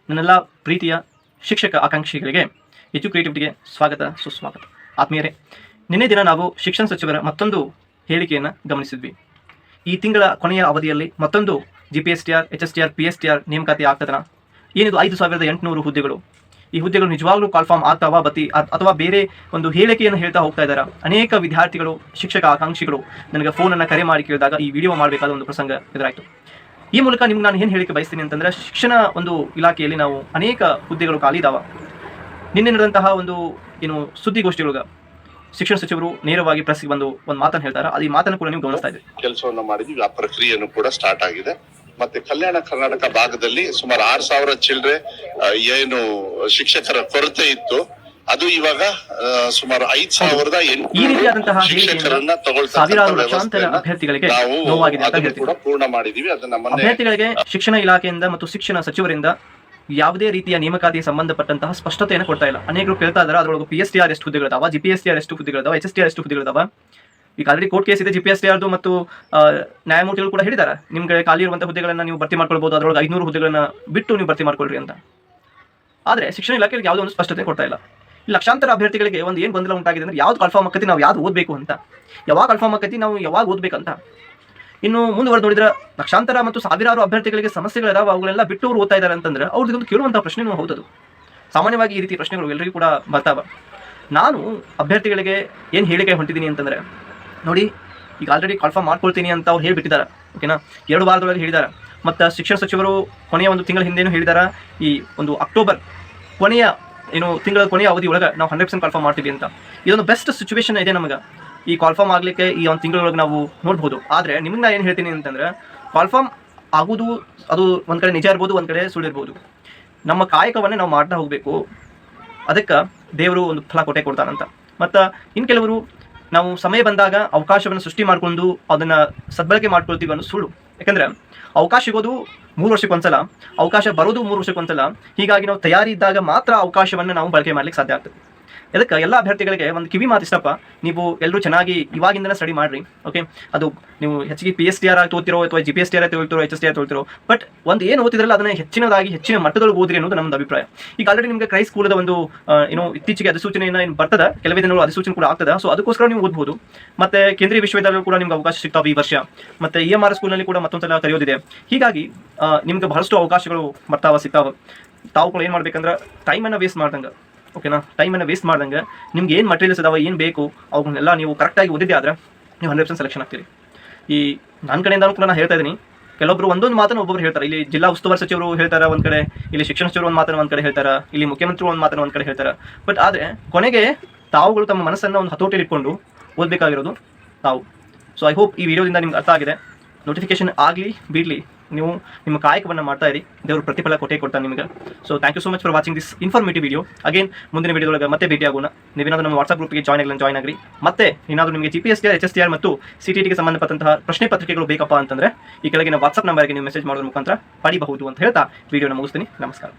ನನ್ನೆಲ್ಲ ಪ್ರೀತಿಯ ಶಿಕ್ಷಕ ಆಕಾಂಕ್ಷಿಗಳಿಗೆ ಎಜುಕೇಟಿವಿಟಿಗೆ ಸ್ವಾಗತ ಸುಸ್ವಾಗತ. ಆತ್ಮೀಯರೇ, ನಿನ್ನೆ ದಿನ ನಾವು ಶಿಕ್ಷಣ ಸಚಿವರ ಮತ್ತೊಂದು ಹೇಳಿಕೆಯನ್ನು ಗಮನಿಸಿದ್ವಿ. ಈ ತಿಂಗಳ ಕೊನೆಯ ಅವಧಿಯಲ್ಲಿ ಮತ್ತೊಂದು GPSTR, HSTR, PSTR ನೇಮಕಾತಿ ಆಗ್ತದನ? ಏನಿದು 5800 ಹುದ್ದೆಗಳು, ಈ ಹುದ್ದೆಗಳು ನಿಜವಾಗ್ಲೂ ಕಾಲ್ಫಾರ್ಮ್ ಆಗ್ತಾವಾ ಅಥವಾ ಬೇರೆ ಒಂದು ಹೇಳಿಕೆಯನ್ನು ಹೇಳ್ತಾ ಹೋಗ್ತಾ ಇದ್ದಾರೆ? ಅನೇಕ ವಿದ್ಯಾರ್ಥಿಗಳು, ಶಿಕ್ಷಕ ಆಕಾಂಕ್ಷಿಗಳು ನನಗೆ ಫೋನನ್ನು ಕರೆ ಮಾಡಿ ಕೇಳಿದಾಗ ಈ ವಿಡಿಯೋ ಮಾಡಬೇಕಾದ ಒಂದು ಪ್ರಸಂಗ ಎದುರಾಯಿತು. ಈ ಮೂಲಕ ನಿಮ್ಗೆ ನಾನು ಏನು ಹೇಳಿಕೆ ಬಯಸ್ತೀನಿ ಅಂತಂದರೆ, ಶಿಕ್ಷಣ ಒಂದು ಇಲಾಖೆಯಲ್ಲಿ ನಾವು ಅನೇಕ ಹುದ್ದೆಗಳು ಖಾಲಿ ಇದಾವ. ನಿನ್ನೆ ನಡೆದಂತಹ ಒಂದು ಸುದ್ದಿಗೋಷ್ಠಿಯೊಳಗೆ ಶಿಕ್ಷಣ ಸಚಿವರು ನೇರವಾಗಿ ಪ್ರೆಸ್ಗೆ ಬಂದು ಒಂದು ಮಾತನ್ನು ಹೇಳ್ತಾರೆ. ಅದು ಈ ಮಾತನ್ನು ಕೂಡ ನೀವು ಗಮನಿಸ್ತಾ ಇದ್ದೀವಿ. ಕೆಲಸವನ್ನು ಮಾಡಿದ್ವಿ, ಆ ಪ್ರಕ್ರಿಯೆಯನ್ನು ಕೂಡ ಸ್ಟಾರ್ಟ್ ಆಗಿದೆ. ಮತ್ತೆ ಕಲ್ಯಾಣ ಕರ್ನಾಟಕ ಭಾಗದಲ್ಲಿ ಸುಮಾರು 6000 ಚಿಲ್ಡ್ರೆ ಏನು ಶಿಕ್ಷಕರ ಕೊರತೆ ಇತ್ತು, ಅದು ಇವಾಗ ಸುಮಾರು 5800 ಶಿಕ್ಷಕರನ್ನ ಅಭ್ಯರ್ಥಿಗಳಿಗೆ ಕೂಡ ಪೂರ್ಣ ಮಾಡಿದೀವಿ. ಅದನ್ನ ಅಭ್ಯರ್ಥಿಗಳಿಗೆ ಶಿಕ್ಷಣ ಇಲಾಖೆಯಿಂದ ಮತ್ತು ಶಿಕ್ಷಣ ಸಚಿವರಿಂದ ಯಾವುದೇ ರೀತಿಯ ನೇಮಕಾತಿಗೆ ಸಂಬಂಧಪಟ್ಟಂತಹ ಸ್ಪಷ್ಟತೆಯನ್ನು ಕೊಡ್ತಾ ಇಲ್ಲ. ಅನೇಕರು ಕೇಳ್ತಾ ಇದ್ದಾರೆ, ಅದರೊಳಗೆ PSTR ಎಷ್ಟು ಹುದ್ದೆಗಳಿದಾವ, GPSTR ಎಷ್ಟು ಹುದ್ದೆಗಳಿದಾವ, HSTR ಎಷ್ಟು ಹುದ್ದೆಗಳಿದಾವ. ಈಗ ಆಲ್ರೆಡಿ ಕೋರ್ಟ್ ಕೇಸ್ ಇದೆ GPSTR ಮತ್ತು ನ್ಯಾಯಮೂರ್ತಿಗಳು ಕೂಡ ಹೇಳಿದ್ದಾರೆ, ನಿಮ್ಗೆ ಖಾಲಿ ಇರುವಂತಹ ಹುದ್ದೆಗಳನ್ನ ನೀವು ಭರ್ತಿ ಮಾಡ್ಕೊಳ್ಬಹುದು, ಅದರೊಳಗೆ 500 ಹುದ್ದೆಗಳನ್ನ ಬಿಟ್ಟು ನೀವು ಭರ್ತಿ ಮಾಡ್ಕೊಳ್ರಿ ಅಂತ. ಆದರೆ ಶಿಕ್ಷಣ ಇಲಾಖೆಗೆ ಯಾವುದೋ ಒಂದು ಸ್ಪಷ್ಟತೆ ಕೊಡ್ತಾ ಇಲ್ಲ. ಈ ಲಕ್ಷಾಂತರ ಅಭ್ಯರ್ಥಿಗಳಿಗೆ ಒಂದು ಏನು ಗೊಂದಲ ಉಂಟಾಗಿದೆ ಅಂದ್ರೆ, ಯಾವ್ದು ಕಾಲ್ಫಾರ್ಮ್ ಆಕತಿ, ನಾವು ಯಾವ್ದು ಓದಬೇಕು ಅಂತ, ಯಾವಾಗ ಕಾಲ್ಫಾರ್ಮ್ ಆಕತಿ, ನಾವು ಯಾವಾಗ ಓದಬೇಕಂತ. ಇನ್ನು ಮುಂದುವರೆದು ನೋಡಿದ್ರೆ ಲಕ್ಷಾಂತರ ಮತ್ತು ಸಾವಿರಾರು ಅಭ್ಯರ್ಥಿಗಳಿಗೆ ಸಮಸ್ಯೆಗಳಿದಾವೆ, ಅವುಗಳೆಲ್ಲ ಬಿಟ್ಟು ಅವ್ರು ಓದ್ತಾ ಇದ್ದಾರೆ ಅಂತಂದ್ರೆ ಅವ್ರದ್ದು ಕೇಳುವಂತಹ ಪ್ರಶ್ನೆನೂ ಹೌದದು. ಸಾಮಾನ್ಯವಾಗಿ ಈ ರೀತಿ ಪ್ರಶ್ನೆಗಳು ಎಲ್ಲರಿಗೂ ಕೂಡ ಬರ್ತಾವೆ. ನಾನು ಅಭ್ಯರ್ಥಿಗಳಿಗೆ ಏನು ಹೇಳಿಕೆ ಹೊಂಟಿದ್ದೀನಿ ಅಂತಂದ್ರೆ, ನೋಡಿ, ಈಗ ಆಲ್ರೆಡಿ ಕಾಲ್ಫಾರ್ಮ್ ಮಾಡ್ಕೊಳ್ತೀನಿ ಅಂತ ಅವ್ರು ಹೇಳಿಬಿಟ್ಟಿದ್ದಾರೆ, ಓಕೆನಾ. 2 ವಾರದೊಳಗೆ ಹೇಳಿದ್ದಾರೆ. ಮತ್ತು ಶಿಕ್ಷಣ ಸಚಿವರು ಕೊನೆಯ ಒಂದು ತಿಂಗಳ ಹಿಂದೇನು ಹೇಳಿದ್ದಾರೆ, ಈ ಒಂದು ಅಕ್ಟೋಬರ್ ಕೊನೆಯ ತಿಂಗಳ ಕೊನೆಯ ಅವಧಿ ಒಳಗೆ ನಾವು 100% ಕಾಲ್ಫಾರ್ಮ್ ಮಾಡ್ತೀವಿ ಅಂತ. ಇದೊಂದು ಬೆಸ್ಟ್ ಸಿಚುವೇಶನ್ ಇದೆ ನಮಗೆ ಈ ಕಾಲ್ಫಾರ್ಮ್ ಆಗಲಿಕ್ಕೆ. ಈ ಒಂದು ತಿಂಗಳೊಳಗೆ ನಾವು ನೋಡ್ಬೋದು. ಆದರೆ ನಿಮಗೆ ನಾನು ಏನು ಹೇಳ್ತೀನಿ ಅಂತಂದ್ರೆ, ಕಾಲ್ಫಾರ್ಮ್ ಆಗೋದು ಅದು ಒಂದು ಕಡೆ ನಿಜ ಇರ್ಬೋದು, ಒಂದು ಕಡೆ ಸುಳ್ಳಿರ್ಬೋದು. ನಮ್ಮ ಕಾಯಕವನ್ನೇ ನಾವು ಮಾಡ್ತಾ ಹೋಗಬೇಕು. ಅದಕ್ಕೆ ದೇವರು ಒಂದು ಫಲ ಕೊಡ್ತಾನಂತ. ಮತ್ತು ಇನ್ನು ಕೆಲವರು ನಾವು ಸಮಯ ಬಂದಾಗ ಅವಕಾಶವನ್ನು ಸೃಷ್ಟಿ ಮಾಡಿಕೊಂಡು ಅದನ್ನು ಸದ್ಬಳಕೆ ಮಾಡ್ಕೊಳ್ತೀವಿ ಅನ್ನೋ ಸುಳ್ಳು. ಯಾಕಂದರೆ ಅವಕಾಶ ಸಿಗೋದು 3 ವರ್ಷಕ್ಕೊಂದ್ಸಲ, ಅವಕಾಶ ಬರೋದು 3 ವರ್ಷಕ್ಕೊಂದ್ಸಲ. ಹೀಗಾಗಿ ನಾವು ತಯಾರಿ ಇದ್ದಾಗ ಮಾತ್ರ ಅವಕಾಶವನ್ನು ನಾವು ಬಳಕೆ ಮಾಡ್ಲಿಕ್ಕೆ ಸಾಧ್ಯ ಆಗ್ತದೆ. ಅದಕ್ಕೆ ಎಲ್ಲ ಅಭ್ಯರ್ಥಿಗಳಿಗೆ ಒಂದು ಕಿವಿ ಮಾತು ಇಷ್ಟಪ್ಪ, ನೀವು ಎಲ್ಲರೂ ಚೆನ್ನಾಗಿ ಇವಾಗಿಂದನೇ ಸ್ಟಡಿ ಮಾಡಿರಿ, ಓಕೆ. ಅದು ನೀವು ಹೆಚ್ಚಿಗೆ PSTR ಆಗಿ ತೋತಿರೋ ಅಥವಾ GPSTR ತೋಳ್ತಿರೋ, HSTR ತೋಳ್ತಿರೋ, ಬಟ್ ಒಂದು ಏನು ಓದ್ತಿದ್ರಲ್ಲ ಅದನ್ನು ಹೆಚ್ಚಿನ ಮಟ್ಟದೊಳಗೆ ಓದ್ರಿ ಅನ್ನೋದು ನಮ್ಮದು ಅಭಿಪ್ರಾಯ. ಈಗ ಆಲ್ರೆಡಿ ನಿಮಗೆ ಕ್ರೈ ಸ್ಕೂಲದ ಒಂದು ಇತ್ತೀಚೆಗೆ ಅಧಿಸೂಚನೆಯನ್ನು ಏನು ಬರ್ತದೆ, ಕೆಲವೇ ದಿನಗಳು ಅಧಿಸೂಚನೆ ಕೂಡ ಆಗ್ತದೆ. ಸೊ ಅದಕ್ಕೋಸ್ಕರ ನೀವು ಓದ್ಬೋದು. ಮತ್ತು ಕೇಂದ್ರೀಯ ವಿಶ್ವವಿದ್ಯಾಲಯ ಕೂಡ ನಿಮ್ಗೆ ಅವಕಾಶ ಸಿಗ್ತಾವೆ ಈ ವರ್ಷ. ಮತ್ತು EMR ಸ್ಕೂಲ್ನಲ್ಲಿ ಕೂಡ ಮತ್ತೊಂದ್ಸಲ ಕರೆಯೋದಿದೆ. ಹೀಗಾಗಿ ನಿಮ್ಗೆ ಬಹಳಷ್ಟು ಅವಕಾಶಗಳು ಸಿಗ್ತಾವೆ. ತಾವು ಕೂಡ ಏನು ಮಾಡ್ಬೇಕಂದ್ರೆ ಟೈಮನ್ನು ವೇಸ್ಟ್ ಮಾಡ್ದಂಗೆ, ಓಕೆನಾ, ಟೈಮನ್ನು ವೇಸ್ಟ್ ಮಾಡ್ದಂಗೆ ನಿಮ್ಗೆ ಏನು ಮಟೀರಿಯಲ್ಸ್ ಇದಾವೆ, ಏನು ಬೇಕು, ಅವನ್ನೆಲ್ಲ ನೀವು ಕರೆಕ್ಟಾಗಿ ಓದಿದ್ದೆ ಆದರೆ ನೀವು 100% ಸೆಲೆಕ್ಷನ್ ಆಗ್ತೀರಿ. ಈ ನನ್ನ ಕಡೆಯಿಂದನೂ ಕೂಡ ನಾನು ಹೇಳ್ತಾ ಇದ್ದೀನಿ. ಕೆಲವೊಬ್ಬರು ಒಂದೊಂದು ಮಾತನ್ನು ಒಬ್ಬೊಬ್ರು ಹೇಳ್ತಾರೆ. ಇಲ್ಲಿ ಜಿಲ್ಲಾ ಉಸ್ತುವಾರಿ ಸಚಿವರು ಹೇಳ್ತಾರೆ ಒಂದು ಕಡೆ, ಇಲ್ಲಿ ಶಿಕ್ಷಣ ಸಚಿವರು ಒಂದು ಮಾತನ್ನು ಒಂದು ಕಡೆ ಹೇಳ್ತಾರೆ, ಇಲ್ಲಿ ಮುಖ್ಯಮಂತ್ರಿ ಒಂದು ಮಾತನ್ನು ಒಂದು ಕಡೆ ಹೇಳ್ತಾರೆ. ಬಟ್ ಆದರೆ ಕೊನೆಗೆ ತಾವುಗಳು ತಮ್ಮ ಮನಸ್ಸನ್ನು ಒಂದು ಹತೋಟಿಯಲ್ಲಿ ಇಟ್ಕೊಂಡು ಓದಬೇಕಾಗಿರೋದು ತಾವು. ಸೊ ಐ ಹೋಪ್ ಈ ವಿಡಿಯೋದಿಂದ ನಿಮ್ಗೆ ಅರ್ಥ ಆಗಿದೆ. ನೋಟಿಫಿಕೇಶನ್ ಆಗಲಿ ಬಿಡಲಿ, ನೀವು ನಿಮ್ಮ ಕಾಯಕವನ್ನು ಮಾಡ್ತಾ ಇರಿ, ದೇವರು ಪ್ರತಿಫಲ ಕೊಡ್ತಾನೆ ನಿಮಗೆ. So thank you so much for watching this informative video. Again ಮುಂದಿನ ವಿಡಿಯೋದೊಳಗೆ ಮತ್ತೆ ಭೇಟಿ ಆಗೋಣ. ನೀವೇನಾದರೂ ನಮ್ಮ ವಾಟ್ಸ್ಆಪ್ ಗ್ರೂಪ್ಗೆ ಜಾಯ್ನ್ ಆಗ್ರಿ. ಮತ್ತೆ ಏನಾದರೂ ನಿಮಗೆ GPSTR, HSTR ಮತ್ತು CTETಗೆ ಸಂಬಂಧಪಟ್ಟಂತಹ ಪ್ರಶ್ನೆ ಪತ್ರಿಕೆಗಳು ಬೇಕಪ್ಪ ಅಂತಂದರೆ ಈ ಕೆಳಗಿನ ವಾಟ್ಸ್ಆಪ್ ನಂಬರ್ಗೆ ನೀವು ಮೆಸೇಜ್ ಮಾಡೋದ್ರ ಮುಖಾಂತರ ಪಡಿಬಹುದು ಅಂತ ಹೇಳ್ತಾ ವಿಡಿಯೋನ ಮುಗಿಸ್ತೀನಿ. ನಮಸ್ಕಾರ.